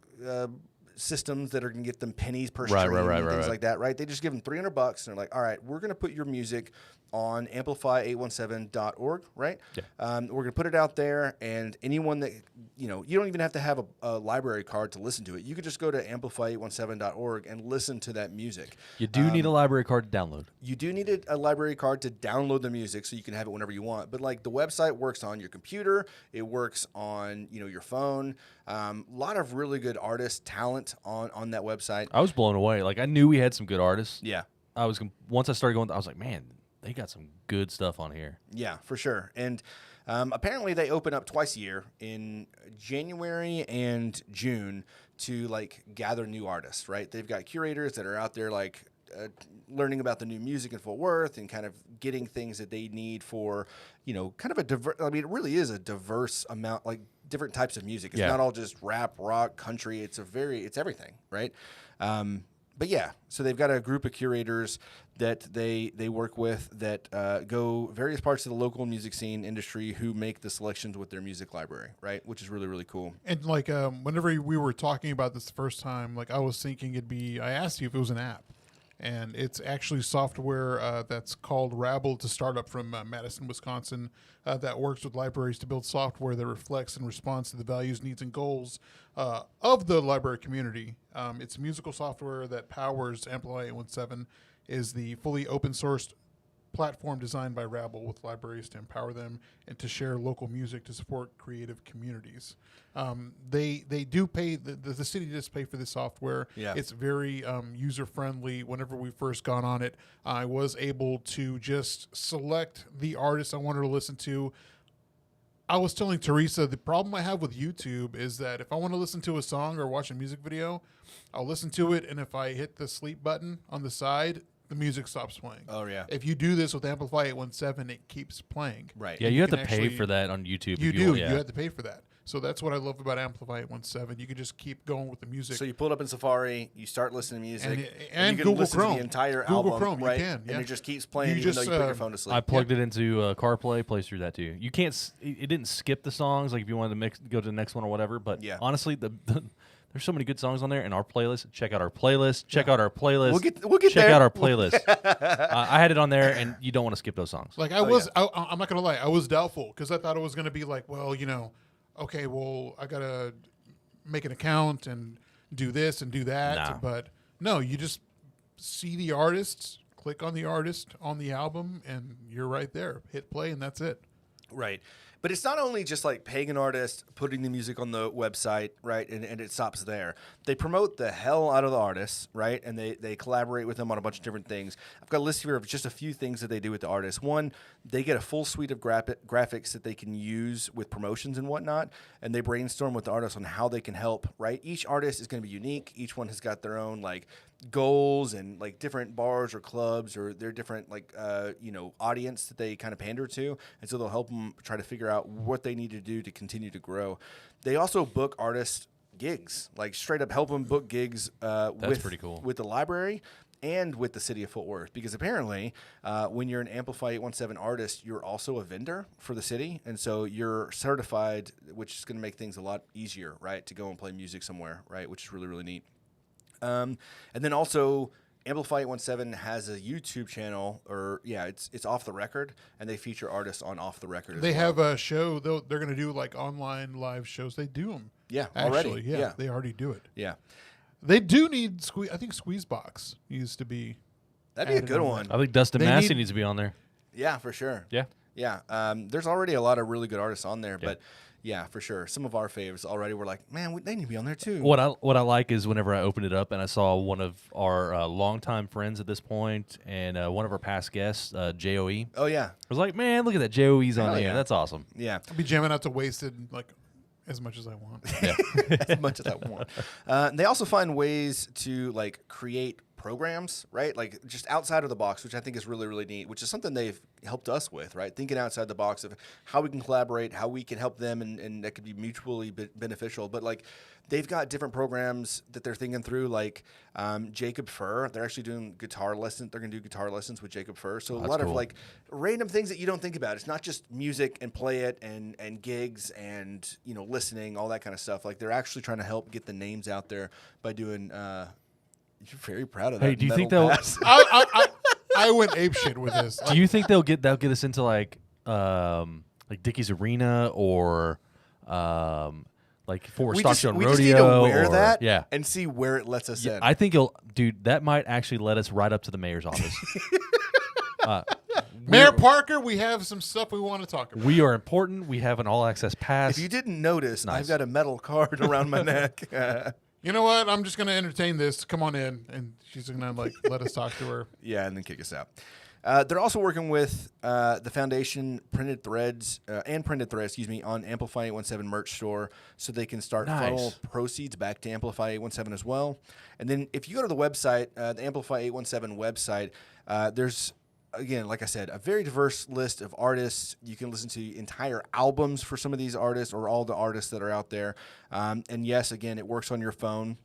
systems that are going to get them pennies per stream and things like that. Right, they just give them $300 and they're like, all right, we're going to put your music on amplify817.org. Right, we're going to put it out there, and anyone that you don't even have to have a library card to listen to it. You could just go to amplify817.org and listen to that music. You do need a library card to download. You do need a library card to download the music so you can have it whenever you want. But, like, the website works on your computer. It works on, your phone. A lot of really good artist talent on that website. I was blown away. Like, I knew we had some good artists. Yeah. once I started going, I was like, man, they got some good stuff on here. Yeah, for sure. And apparently they open up twice a year in January and June to like gather new artists, right? They've got curators that are out there like learning about the new music in Fort Worth and kind of getting things that they need for, kind of it really is a diverse amount, like different types of music. It's not all just rap, rock, country. It's everything, right? But yeah, so they've got a group of curators that they work with that go various parts of the local music scene industry who make the selections with their music library, right? Which is really, really cool. And like whenever we were talking about this the first time, like I was thinking I asked you if it was an app. And it's actually software that's called Rabble. It's a startup from Madison, Wisconsin, that works with libraries to build software that reflects and responds to the values, needs, and goals of the library community. It's musical software that powers Amplify 817, is the fully open-sourced platform designed by Rabble with libraries to empower them and to share local music to support creative communities. They do pay, the city does pay for the software. Yeah. It's very user-friendly. Whenever we first got on it, I was able to just select the artist I wanted to listen to. I was telling Teresa, the problem I have with YouTube is that if I want to listen to a song or watch a music video, I'll listen to it, and if I hit the sleep button on the side, the music stops playing. Oh, yeah. If you do this with Amplify 817, it keeps playing. Right. Yeah, you have to pay for that on YouTube. You if do. want, yeah. You have to pay for that. So that's what I love about Amplify 817. You can just keep going with the music. So you pull it up in Safari, you start listening to music, and you can Google listen Chrome. to the entire Google album, Chrome, right? you can, yeah. And it just keeps playing You even just, though you put your phone to sleep. I plugged it into CarPlay, plays through that too. You can't. It didn't skip the songs like if you wanted to go to the next one or whatever. But honestly, there's so many good songs on there. And our playlist. Check out our playlist. Check out our playlist. We'll get check there. out our playlist. I had it on there, and you don't want to skip those songs. Like I'm not gonna lie, I was doubtful because I thought it was gonna be like, well, okay, well, I gotta make an account and do this and do that. Nah. But no, you just see the artists, click on the artist on the album, and you're right there. Hit play, and that's it. Right. But it's not only just like paying an artist, putting the music on the website, right, and it stops there. They promote the hell out of the artists, right, and they collaborate with them on a bunch of different things. I've got a list here of just a few things that they do with the artists. One, they get a full suite of graphics that they can use with promotions and whatnot, and they brainstorm with the artists on how they can help, right? Each artist is going to be unique. Each one has got their own, like, goals and like different bars or clubs or their different audience that they kind of pander to, and so they'll help them try to figure out what they need to do to continue to grow. They also book artists gigs, like straight up help them book gigs That's pretty cool. with the library and with the city of Fort Worth, because apparently when you're an Amplify 817 artist, you're also a vendor for the city, and so you're certified, which is going to make things a lot easier, right, to go and play music somewhere, right, which is really, really neat. And then also Amplify 817 has a YouTube channel, it's Off the Record, and they feature artists on Off the Record. They have a show. They're going to do like online live shows. They do them. Yeah, actually, already. yeah, they already do it. Yeah, they do need I think Squeezebox needs to be. That'd be a good on one. I think Dustin Massey needs to be on there. Yeah, for sure. Yeah. Yeah. There's already a lot of really good artists on there, but. Yeah, for sure. Some of our faves already were like, man, they need to be on there too. What I like is whenever I opened it up and I saw one of our longtime friends at this point and one of our past guests, JOE. Oh, yeah. I was like, man, look at that. JOE's on there. yeah. That's awesome. Yeah. I'll be jamming out to Wasted like as much as I want. Yeah. As much as I want. They also find ways to like create programs, right? Like just outside of the box, which I think is really, really neat, which is something they've helped us with, right? Thinking outside the box of how we can collaborate, how we can help them, and that could be mutually beneficial. But like they've got different programs that they're thinking through, like Jacob Furr. They're actually doing guitar lessons. They're going to do guitar lessons with Jacob Furr. So a lot of like random things that you don't think about. It's not just music and play it and gigs and, listening, all that kind of stuff. Like they're actually trying to help get the names out there by doing you're very proud of that. Hey, do you think metal they'll? pass. I went apeshit with this. Do you think they'll get us into like Dickie's Arena or like Fort Worth Stockton we Rodeo? just need to wear that yeah. and see where it lets us in. I think that might actually let us right up to the mayor's office. Mayor Parker, we have some stuff we want to talk about. We are important. We have an all-access pass. If you didn't notice, Nice. I've got a metal card around my neck. you know what? I'm just going to entertain this. Come on in. And she's going to like let us talk to her. Yeah, and then kick us out. They're also working with the Foundation printed threads on Amplify 817 merch store, so they can start funnel proceeds back to Amplify 817 as well. And then if you go to the website, the Amplify 817 website, there's, again, like I said, a very diverse list of artists. You can listen to entire albums for some of these artists or all the artists that are out there. And yes, again, it works on your phone.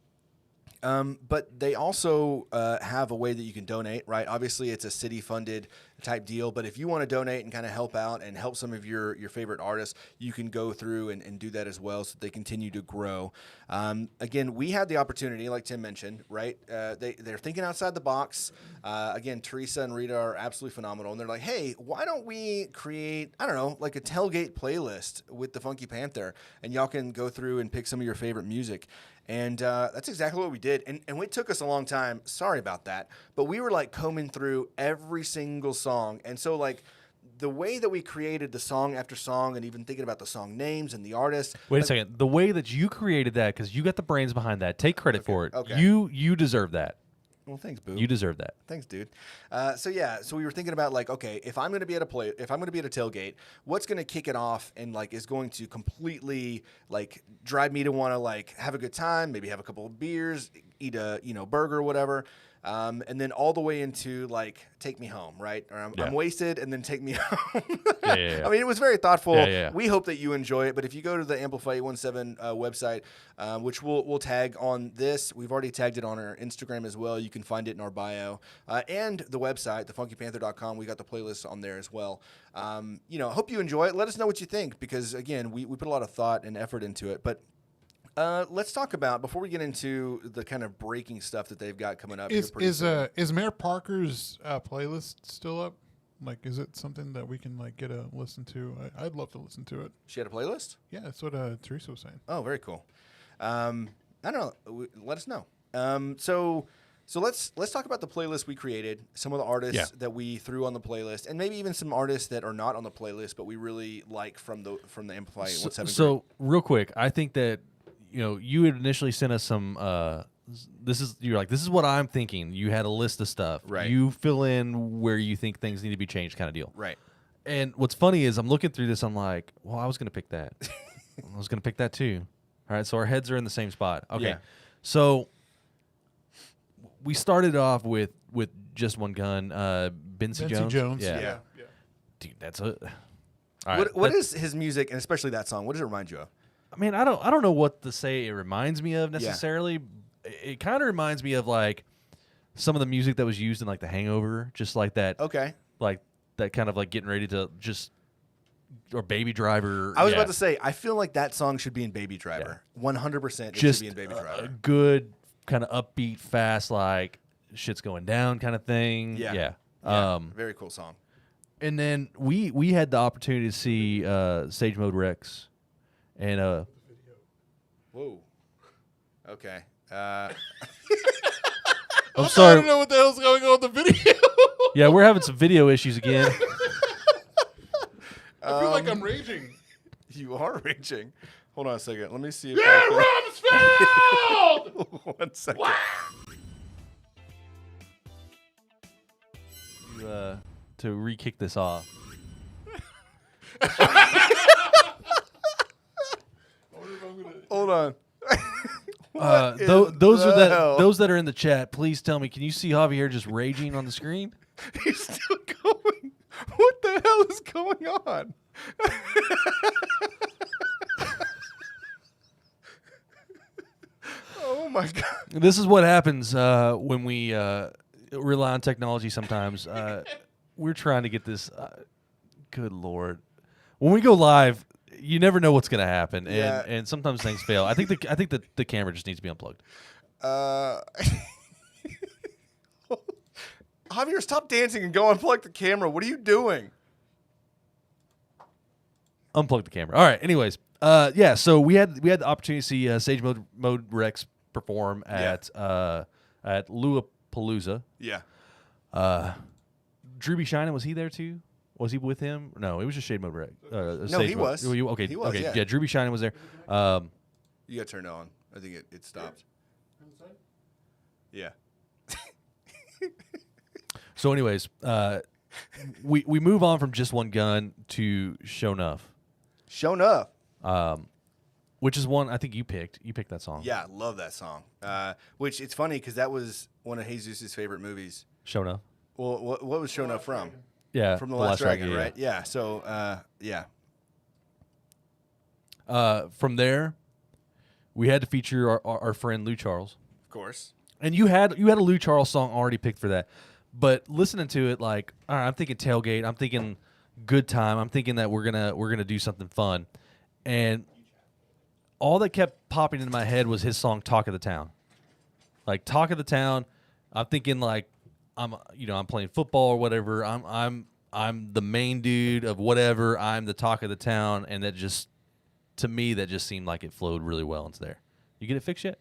But they also have a way that you can donate, right? Obviously, it's a city-funded type deal, but if you want to donate and kind of help out and help some of your favorite artists, you can go through and do that as well so that they continue to grow. Again, we had the opportunity, like Tim mentioned, right? They're thinking outside the box. Again, Teresa and Rita are absolutely phenomenal, and they're like, hey, why don't we create, I don't know, like a tailgate playlist with the Funky Panther, and y'all can go through and pick some of your favorite music. And that's exactly what we did. And it took us a long time. Sorry about that. But we were like combing through every single song. And so like the way that we created the song after song and even thinking about the song names and the artists. Wait a second. The way that you created that, because you got the brains behind that, take credit for it. Okay. You deserve that. Well, thanks, boo. You deserve that. Thanks, dude. So we were thinking about like, okay, if I'm going to be at a tailgate, what's going to kick it off and like is going to completely like drive me to want to like have a good time, maybe have a couple of beers, eat a burger or whatever. And then all the way into like take me home, right? Or I'm wasted, and then take me home. Yeah. I mean, it was very thoughtful. Yeah. We hope that you enjoy it. But if you go to the Amplify 817 website, which we'll tag on this, we've already tagged it on our Instagram as well. You can find it in our bio and the website, thefunkypanther.com. We got the playlist on there as well. Hope you enjoy it. Let us know what you think because again, we put a lot of thought and effort into it, but. Let's talk about before we get into the kind of breaking stuff that they've got coming up. Is Mayor Parker's playlist still up? Like, is it something that we can like get a listen to? I'd love to listen to it. She had a playlist? Yeah, that's what Teresa was saying. Oh, very cool. I don't know. Let us know. So let's talk about the playlist we created. Some of the artists that we threw on the playlist, and maybe even some artists that are not on the playlist, but we really like from the Amplify 817. So real quick, I think that. You had initially sent us some. You're like, this is what I'm thinking. You had a list of stuff. Right. You fill in where you think things need to be changed, kind of deal. Right. And what's funny is I'm looking through this. I'm like, well, I was going to pick that. I was going to pick that too. All right. So our heads are in the same spot. Okay. Yeah. So we started off with just one gun. Benzie Jones. Yeah. Dude, that's a. All right. What is his music, and especially that song? What does it remind you of? I mean, I don't know what to say it reminds me of necessarily. Yeah. It kind of reminds me of like some of the music that was used in like The Hangover, just like that. Okay. Like that kind of like getting ready to or Baby Driver. I was about to say, I feel like that song should be in Baby Driver. 100% it should be in Baby Driver. A good kind of upbeat, fast, like shit's going down kind of thing. Yeah. Very cool song. And then we had the opportunity to see Sage Mode Rex. And whoa, okay. I'm I sorry. don't know what the hell's going on with the video. Yeah, we're having some video issues again. I feel like I'm raging. You are raging. Hold on a second. Let me see if Rumsfeld! 1 second. Wow. To re-kick this off. Hold on. Those that are in the chat, please tell me. Can you see Javier just raging on the screen? He's still going. What the hell is going on? Oh my god! This is what happens when we rely on technology. Sometimes we're trying to get this. Good Lord, when we go live. You never know what's going to happen, and sometimes things fail. I think the camera just needs to be unplugged. Javier, stop dancing and go unplug the camera. What are you doing? Unplug the camera. All right. Anyways, so we had the opportunity to see Sage Mode Rex perform at Lollapalooza. Yeah. Drew B. Shining, was he there too? Was he with him? No, it was just Shade Mode Rex. No, he was. Okay, he was, okay. Yeah, Drew B. Shining was there. You got turned on. I think it stopped. Yeah. So, anyways, we move on from Just One Gun to Show Enough, Shown up. which is one I think you picked. You picked that song. Yeah, love that song. Which it's funny because that was one of Jesus' favorite movies. Show Enough. Well, what was Shown Up from? Yeah, From The Last Dragon, yeah. right? Yeah. So, yeah. From there, we had to feature our friend Lou Charles, Of course. and you had a Lou Charles song already picked for that. But listening to it, like, all right, I'm thinking tailgate. I'm thinking good time. I'm thinking that we're gonna do something fun, and all that kept popping into my head was his song "Talk of the Town." Like "Talk of the Town," I'm thinking like I'm playing football or whatever. I'm the main dude of whatever. I'm the talk of the town, and that just to me that just seemed like it flowed really well into there. You get it fixed yet?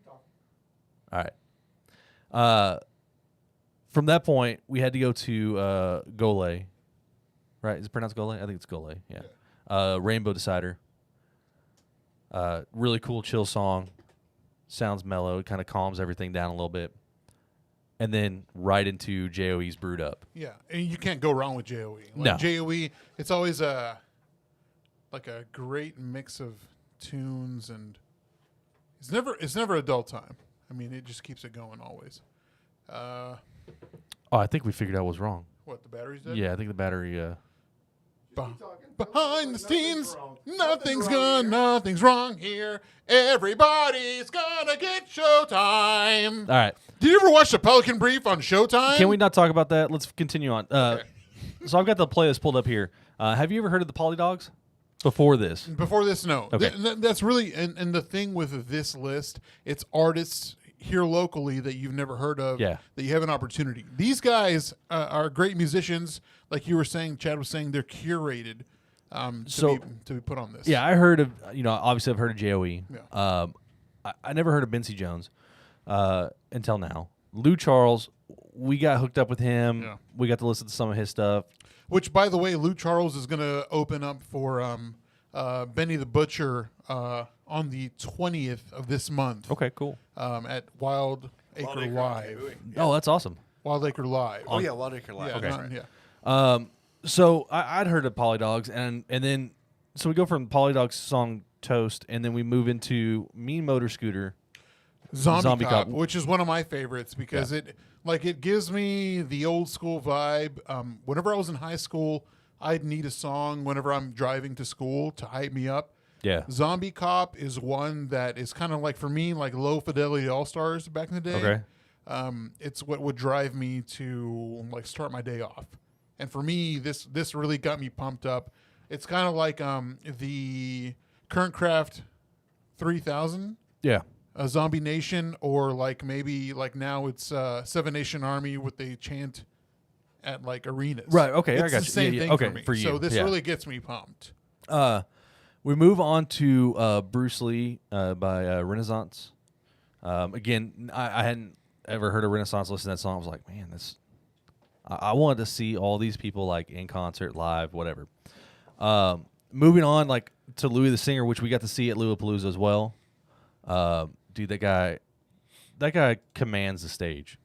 All right. From that point, we had to go to Gole. Right? Is it pronounced Gole? I think it's Gole. Yeah. Rainbow Decider. Really cool, chill song. Sounds mellow. It kind of calms everything down a little bit. And then right into JOE's Brewed Up. Yeah, and you can't go wrong with JOE. No. JOE, it's always a great mix of tunes, and it's never a dull time. I mean, it just keeps it going always. Oh, I think we figured out what's wrong. What, the battery's dead? Yeah, I think the battery. Behind the scenes, nothing's wrong here. Everybody's gonna get Showtime. All right. Did you ever watch the Pelican Brief on Showtime? Can we not talk about that? Let's continue on. So I've got the playlist pulled up here. Have you ever heard of the Polydogs before this? Before this, no. Okay. That's really, and the thing with this list, it's artists here locally that you've never heard of, Yeah. that you have an opportunity. These guys are great musicians. Like you were saying, Chad was saying, they're curated to be put on this. Yeah, I heard of, obviously I've heard of JOE. Yeah. I never heard of Bency Jones until now. Lou Charles, we got hooked up with him. Yeah. We got to listen to some of his stuff. Which, by the way, Lou Charles is going to open up for Benny the Butcher on the 20th of this month. Okay, cool. At Wild Acre Live. Oh, that's awesome. Wild Acre Live. Oh, yeah, Wild Acre Live. Yeah, That's right. yeah. So I'd heard of Polydogs, and then so we go from Polydogs song Toast, and then we move into Mean Motor Scooter. Zombie Cop, Cop. which is one of my favorites because it gives me the old school vibe. Whenever I was in high school, I'd need a song whenever I'm driving to school to hype me up. Yeah. Zombie Cop is one that is kind of like, for me, like Low Fidelity All Stars back in the day. Okay. It's what would drive me to like start my day off. And for me, this really got me pumped up. It's kind of like the Current Craft 3000. Yeah. Zombie Nation, or like maybe like now it's Seven Nation Army, what they chant at like arenas. Right. Okay. It's I got the you. same Yeah, thing okay, for me. for you. So this Yeah. really gets me pumped. We move on to Bruce Lee by Renaissance. Again, I hadn't ever heard of Renaissance. Listen to that song, I was like, man, this. I wanted to see all these people like in concert, live, whatever. Moving on, like to Louis the Singer, which we got to see at Lollapalooza as well. Dude, that guy commands the stage.